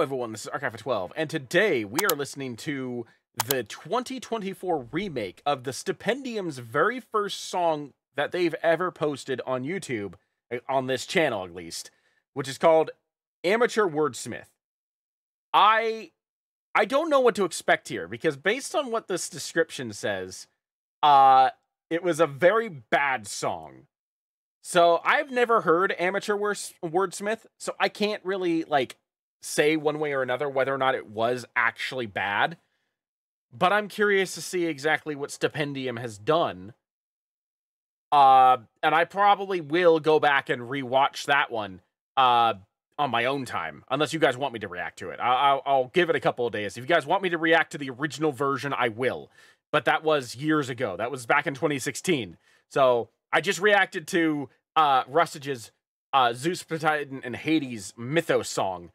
everyone, this is Archive of 12, and today we are listening to the 2024 remake of the Stupendium's very first song that they've ever posted on YouTube, on this channel at least, which is called Amateur Wordsmith. I don't know what to expect here, because based on what this description says, it was a very bad song. So I've never heard Amateur Wordsmith, so I can't really, like, say one way or another whether or not it was actually bad. But I'm curious to see exactly what Stupendium has done. And I probably will go back and rewatch that one on my own time, unless you guys want me to react to it. I'll give it a couple of days. If you guys want me to react to the original version, I will. But that was years ago. That was back in 2016. So I just reacted to Rustage's Zeus, Poseidon, and Hades Mythos song,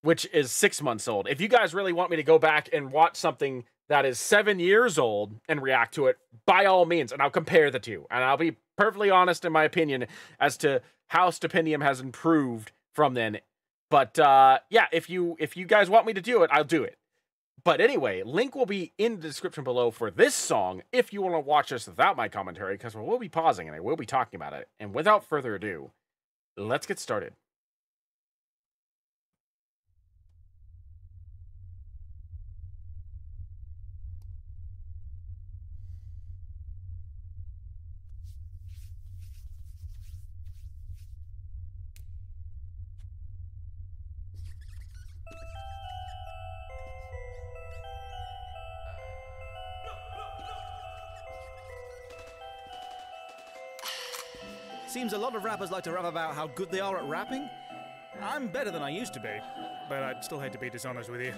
which is 6 months old. If you guys really want me to go back and watch something that is 7 years old and react to it, by all means, and I'll compare the two. And I'll be perfectly honest in my opinion as to how Stupendium has improved from then. But yeah, if you guys want me to do it, I'll do it. But anyway, link will be in the description below for this song if you want to watch this without my commentary, because we'll be pausing and I will be talking about it. And without further ado, let's get started. Seems a lot of rappers like to rap about how good they are at rapping. I'm better than I used to be, but I'd still hate to be dishonest with you.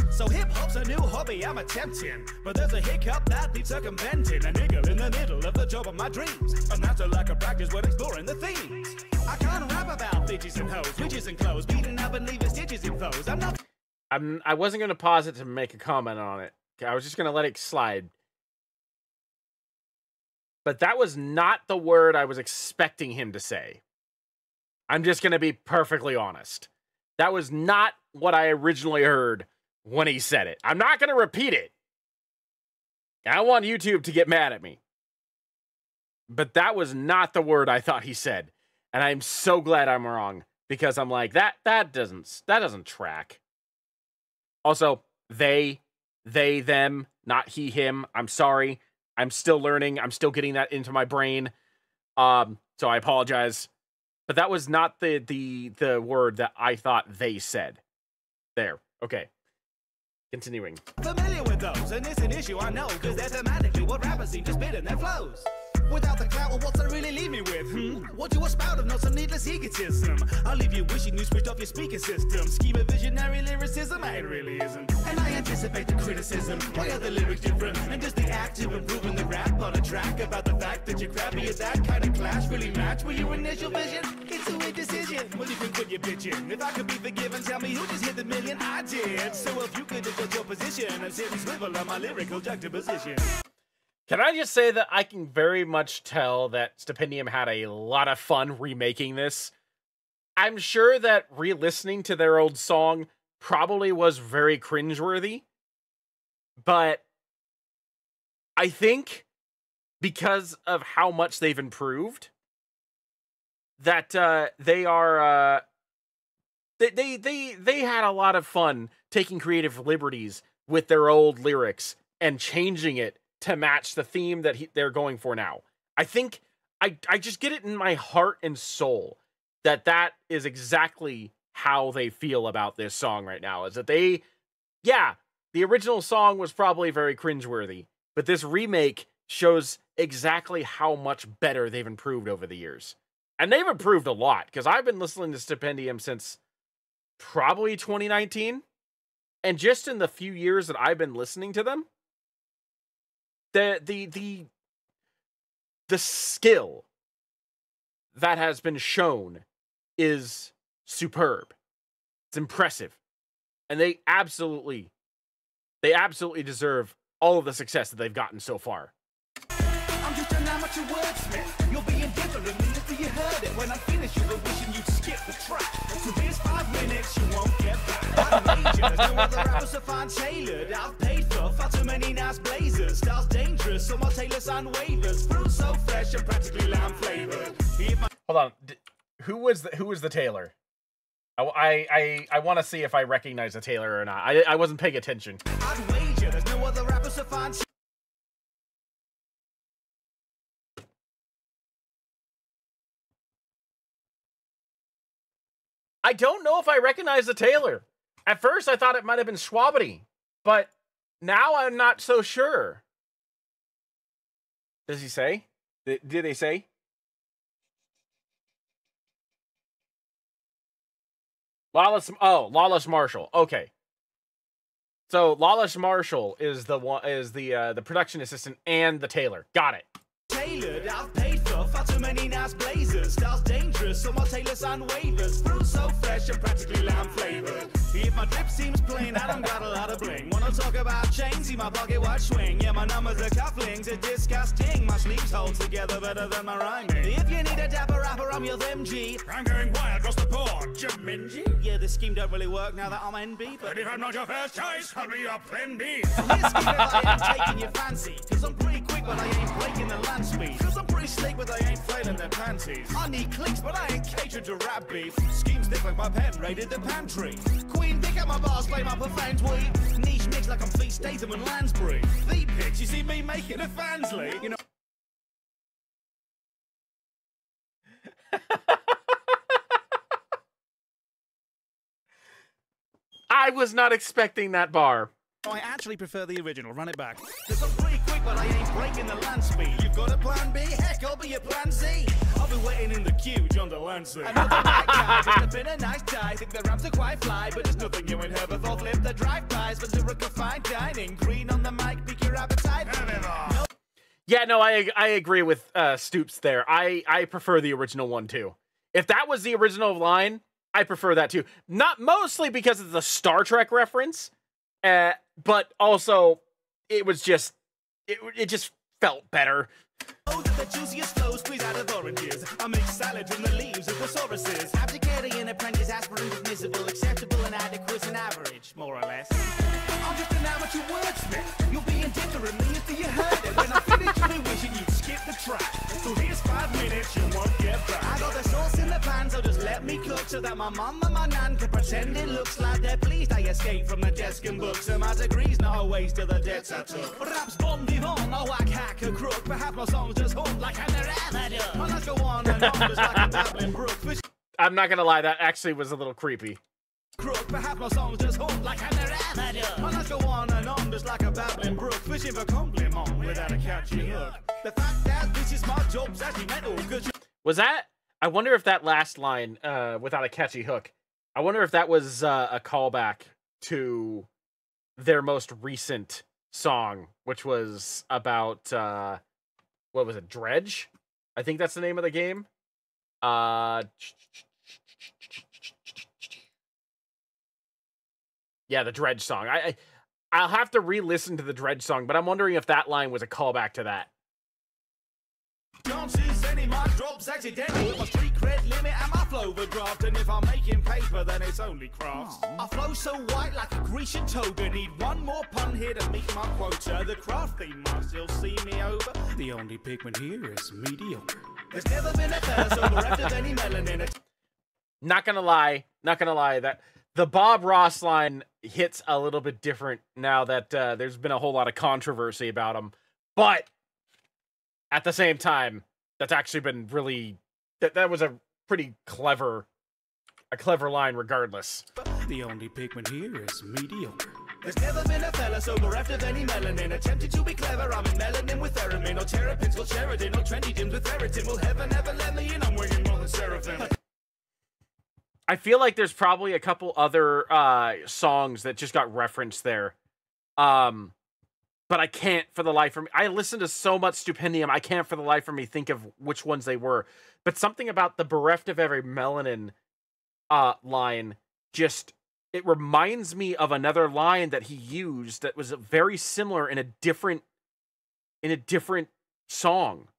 So hip-hop's a new hobby I'm attempting, but there's a hiccup that needs circumventing. A niggle in the middle of the job of my dreams, and that's a lack of practice when exploring the themes. I can't rap about bitches and hoes, witches and clothes, beating up and leaving stitches in foes. I wasn't going to pause it to make a comment on it. I was just going to let it slide. But that was not the word I was expecting him to say. I'm just going to be perfectly honest. That was not what I originally heard when he said it. I'm not going to repeat it. I don't want YouTube to get mad at me. But that was not the word I thought he said. And I'm so glad I'm wrong, because I'm like, that doesn't track. Also, they, them, not he, him. I'm sorry. I'm still learning. I'm still getting that into my brain. So I apologize. But that was not the word that I thought they said. There. Okay. Continuing. Familiar with those, and it's an issue I know, because they're thematically what rappers seem to spit in their flows. Without the clout, well, what's that really leave me with? What you a spout of, not some needless egotism. I'll leave you wishing you switched off your speaker system. Scheme of visionary lyricism, it really isn't. And I anticipate the criticism. Why are the lyrics different? And does the act of improving the rap on a track about the fact that you're crappy at that kind of clash really match with your initial vision? It's a weird decision. Well, you can quit your bitching. If I could be forgiven, tell me who just hit the million. I did. So if you could adjust your position and seriously swivel on my lyrical juxtaposition. Can I just say that I can very much tell that Stupendium had a lot of fun remaking this? I'm sure that re-listening to their old song probably was very cringeworthy, but I think because of how much they've improved, that they had a lot of fun taking creative liberties with their old lyrics and changing it to match the theme that they're going for now. I think I just get it in my heart and soul that is exactly how they feel about this song right now. Is that the original song was probably very cringeworthy, but this remake shows exactly how much better they've improved over the years. And they've improved a lot, because I've been listening to Stupendium since probably 2019. And just in the few years that I've been listening to them, the skill that has been shown is superb. It's impressive. And they absolutely deserve all of the success that they've gotten so far. I'm just an amateur wordsmith. You're being different, and if you heard it, When I'm finished, you'll be wishing you'd skip the track. So here's 5 minutes you won't get back. I'm major, there's no other rappers so fine tailored. I've paid for far too many nice blazers. Style's dangerous, so my tailor sign waivers. Fruit so fresh and practically lamb flavored. Hold on, who was the tailor? I want to see if I recognize the tailor or not. I wasn't paying attention. I'd wager there's no other rappers so fine. I don't know if I recognize the tailor. At first, I thought it might have been Schwabity, but now I'm not so sure. Does he say? Did they say? Lawless Marshall. Okay. So Lawless Marshall is the production assistant and the tailor. Got it. Tailored, I've paid for far too many nice blazers. Style's dangerous, so my tailor sign waivers. Fruit so fresh and practically lamb flavored. If my drip seems plain, I don't got a lot of bling. Wanna talk about chains, see my pocket watch swing. Yeah, my numbers are cufflinks, it's disgusting. My sleeves hold together better than my rhyming. If you need a dapper rapper, I'm your MG. I'm going wild across the board, Jumanji. Yeah, this scheme don't really work now that I'm NB. But if I'm not your first choice, I'll be your plan B. So here's scheme if I ain't taking your fancy. Cause I'm pretty quick, but I ain't breaking the land speed. Cause I'm pretty slick, but I ain't flailing their panties. I need clicks, but I ain't catered to rap beef. Schemes thick like my pen raided the pantry. Queen, pick up my bars, play my profane tweet. Niche mix like I'm Fleet Statham and Lansbury. The pics, you see me making a fans league. You know. I was not expecting that bar. I actually prefer the original. Run it back. Cause I'm pretty quick, but I ain't breaking the land speed. You've got a plan B? Heck, I'll be your plan Z. I'll be waiting in the queue, John Delancey. Another night guy, just a bit of nice die. Think the ramps are quite fly, but there's nothing you ain't ever thought. Flip the drive-bys, but lyrical fine dining. Green on the mic, pique your appetite. No. Yeah, no, I agree with Stupes there. I prefer the original one too. If that was the original line, I prefer that too. Not mostly because it's a Star Trek reference, but also it was just it just felt better. The juiciest flow squeeze out of oranges. I make salad from the leaves of thesauruses. Abdicating apprentice, aspirant, admissible, acceptable, and adequate, and average, more or less. I'm just an amateur wordsmith. You'll be indifferent me if you heard it. When I finish, you'll be wishing you'd skip the track. So here's 5 minutes, you won't get back. I got the sauce in the pan, so just let me cook so that my mum and my nan can pretend it looks like they're pleased. I escaped from the desk and books, and my degree's not a waste of the debts I took. Raps bon vivant, I whack, hack, a crook. Perhaps my songs just haunt like I'm a rabbit. I go on and on just like a babbling brook. I'm not gonna lie, that actually was a little creepy. Crook, perhaps my songs just haunt like I'm a rabbit. I go on and on just like a babbling brook. Fishing for compliment without a catchy hook. The fact that this is my job's actually mental. Was that? I wonder if that last line, without a catchy hook, I wonder if that was a callback to their most recent song, which was about, what was it, Dredge? I think that's the name of the game. Yeah, the Dredge song. I'll have to re-listen to the Dredge song, but I'm wondering if that line was a callback to that. Chances any my drops accidental. My street cred limit and my flow overdraft. And if I'm making paper, then it's only crafts. I flow so white like a Grecian toga. Need one more pun here to meet my quota. The craft theme might still see me over. The only pigment here is mediocre. There's never been a fella so bereft of any melanin. Not gonna lie, that the Bob Ross line hits a little bit different now that there's been a whole lot of controversy about him. But at the same time, that's actually been really... That was a pretty clever line regardless. The only pigment here is mediocre. There's never been a fella so bereft of any melanin. Attempting to be clever, I'm in melanin with theremin. Or terrapins, or Sheridan, or trendy dims with ferritin. Will heaven ever let me in? I'm winging more than seraphim. I feel like there's probably a couple other songs that just got referenced there. But I can't for the life of me. I listened to so much Stupendium, I can't for the life of me think of which ones they were. But something about the bereft of every melanin line just... It reminds me of another line that he used that was very similar in a different song.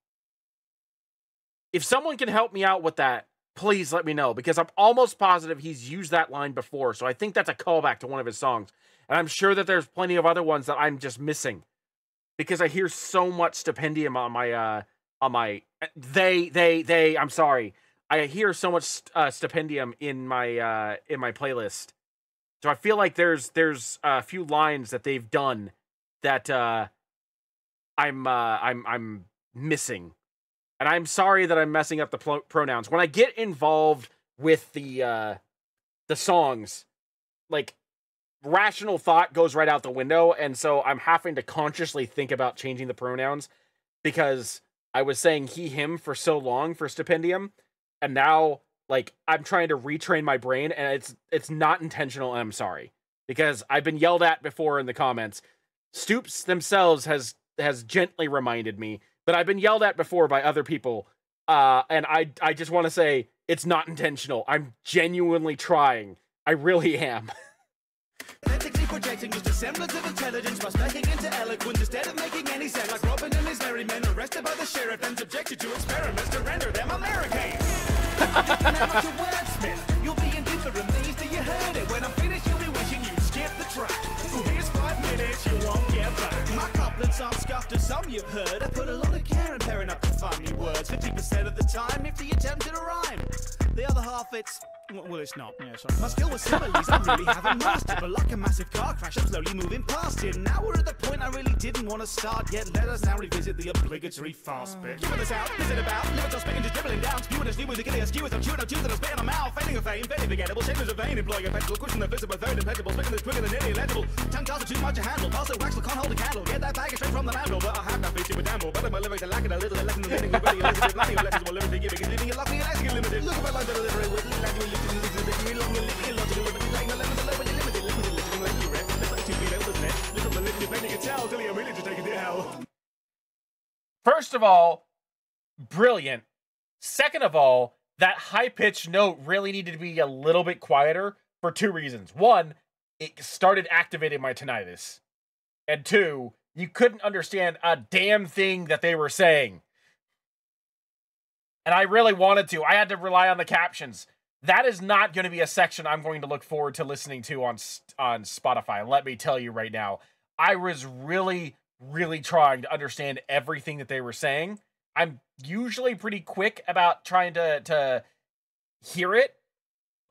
If someone can help me out with that, please let me know, because I'm almost positive he's used that line before. So I think that's a callback to one of his songs. And I'm sure that there's plenty of other ones that I'm just missing, because I hear so much Stupendium on my I'm sorry. I hear so much Stupendium in my playlist. So I feel like there's a few lines that they've done that I'm missing. And I'm sorry that I'm messing up the pronouns. When I get involved with the songs, like, rational thought goes right out the window, and so I'm having to consciously think about changing the pronouns, because I was saying he, him for so long for Stupendium, and now, like, I'm trying to retrain my brain, and it's not intentional, and I'm sorry. Because I've been yelled at before in the comments. Stupes themselves has gently reminded me, but I've been yelled at before by other people, and I just want to say, it's not intentional. I'm genuinely trying. I really am. Authentically projecting just a semblance of intelligence by speaking into eloquence instead of making any sense. Like Robin and his merry men arrested by the sheriff and subjected to experiments to render them American. Now to Wordsmith, you'll be indifferent amazed that you heard it. When I'm finished, you'll be wishing you'd skip the track. So here's 5 minutes you won't get back. My couplets aren't scuffed as some you've heard. I put a lot of care in pairing up the funny words. 50% of the time, if the attempt at a rhyme. The other half, it's... well, it's not. Yeah, sorry. My skill with similes, I really haven't mastered. But like a massive car crash, I'm slowly moving past it. Now we're at the point I really didn't want to start yet. Let us now revisit the obligatory fast bit. Giving us out, is it about? Limits are spitting, just dribbling down. Spewing and spewing, getting us skewers. I'm chewing, I'm chewing, I'm spitting, I'm out. Failing a fame, very forgettable. Shameless of vain, employing a pencil. Question the visible, very impeccable. Spitting this quicker than any illegible. Tongue calls are too much to handle. Also, wax can't hold a candle. Get that bag straight from the landlord. But I have that feature with damble. Better my lyrics are lacking a little. They're lacking the meaning. We're really elicited. Planning your letters more limited. Giving is leaving you lucky and asking limited. Look at my lines that are literary with First of all, brilliant. Second of all, that high-pitched note really needed to be a little bit quieter for 2 reasons. 1, it started activating my tinnitus. And 2, you couldn't understand a damn thing that they were saying. And I really wanted to. I had to rely on the captions. That is not going to be a section I'm going to look forward to listening to on Spotify. Let me tell you right now. I was really, really trying to understand everything that they were saying. I'm usually pretty quick about trying to hear it.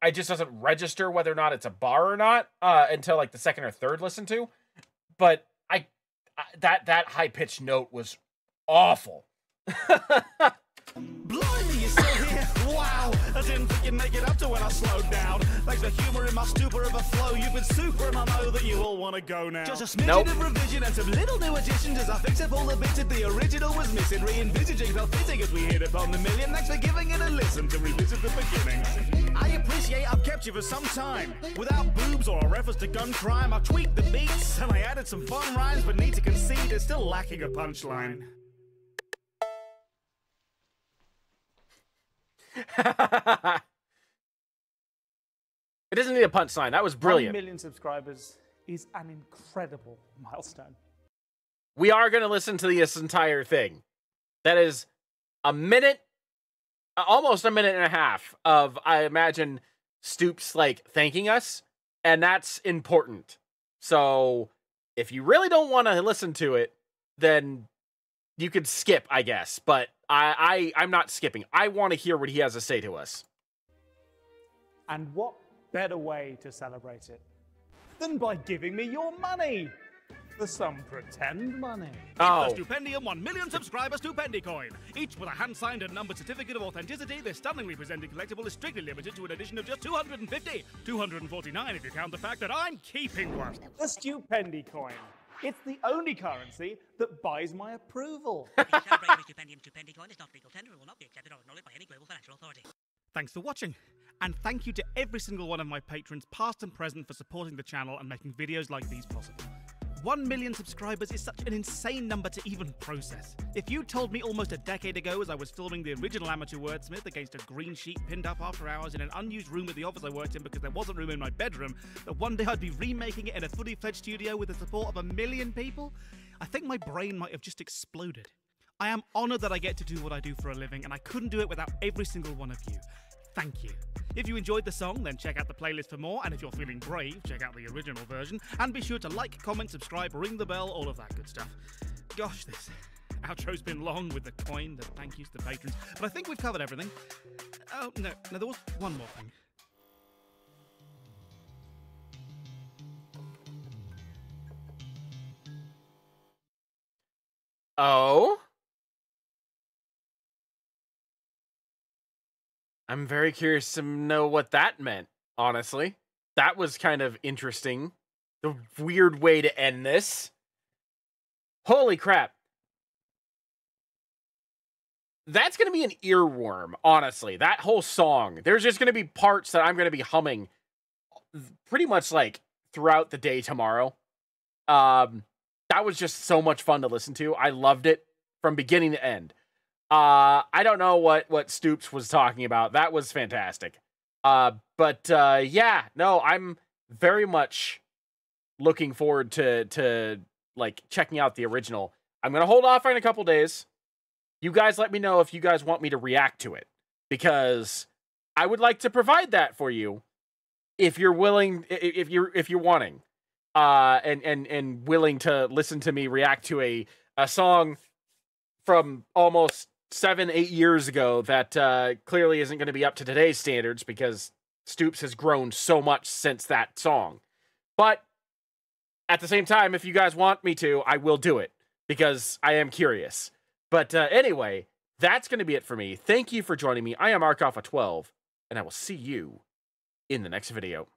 It just doesn't register whether or not it's a bar or not until like the second or third listen to. But that high-pitched note was awful. Blimey, you're still here? Wow, I didn't think you'd make it up to when I slowed down. Thanks for humor in my stupor of a flow. You've been super and I know that you all want to go now. Just a smidgen of revision and some little new additions as I fix up all the bits that the original was missing. Re-envisaging felt fitting as we hit upon the million. Thanks for giving it a listen to revisit the beginning. I appreciate I've kept you for some time. Without boobs or a reference to gun crime, I've tweaked the beats and I added some fun rhymes, but need to concede it's still lacking a punchline. It doesn't need a punchline. That was brilliant. 1 million subscribers is an incredible milestone. We are going to listen to this entire thing. That is a minute, almost a minute and a half of, I imagine, Stupes, like, thanking us, and that's important. So, if you really don't want to listen to it, then you could skip, I guess, but I'm not skipping. I want to hear what he has to say to us. And what better way to celebrate it than by giving me your money? For some pretend money. Oh. It's the Stupendium 1 million subscriber Stupendicoin. Each with a hand-signed and numbered certificate of authenticity, this stunningly presented collectible is strictly limited to an edition of just 250. 249 if you count the fact that I'm keeping one. The Stupendicoin. It's the only currency that buys my approval. Stupendicoin is not legal tender and will not be accepted or acknowledged by any global financial authority. Thanks for watching, and thank you to every single one of my patrons, past and present, for supporting the channel and making videos like these possible. 1 million subscribers is such an insane number to even process. If you told me almost a decade ago as I was filming the original amateur Wordsmith against a green sheet pinned up after hours in an unused room at the office I worked in because there wasn't room in my bedroom, that one day I'd be remaking it in a fully fledged studio with the support of 1 million people, I think my brain might have just exploded. I am honoured that I get to do what I do for a living, and I couldn't do it without every single one of you. thank you. If you enjoyed the song, then check out the playlist for more, and if you're feeling brave, check out the original version, and be sure to like, comment, subscribe, ring the bell, all of that good stuff. Gosh, this outro's been long with the coin, the thank yous, the patrons, but I think we've covered everything. Oh, no, there was one more thing. Oh? I'm very curious to know what that meant, honestly. That was kind of interesting. The weird way to end this. Holy crap. That's going to be an earworm, honestly. That whole song. There's just going to be parts that I'm going to be humming pretty much like throughout the day tomorrow. That was just so much fun to listen to. I loved it from beginning to end. I don't know what Stupes was talking about. That was fantastic. Yeah, no, I'm very much looking forward to like checking out the original. I'm going to hold off on a couple days. You guys let me know if you guys want me to react to it, because I would like to provide that for you if you're willing, if you're wanting, and willing to listen to me react to a song from almost 7-8 years ago that clearly isn't going to be up to today's standards because Stupes has grown so much since that song. But at the same time, if you guys want me to, I will do it because I am curious. But anyway, that's going to be it for me. Thank you for joining me. I am Arkoff12, and I will see you in the next video.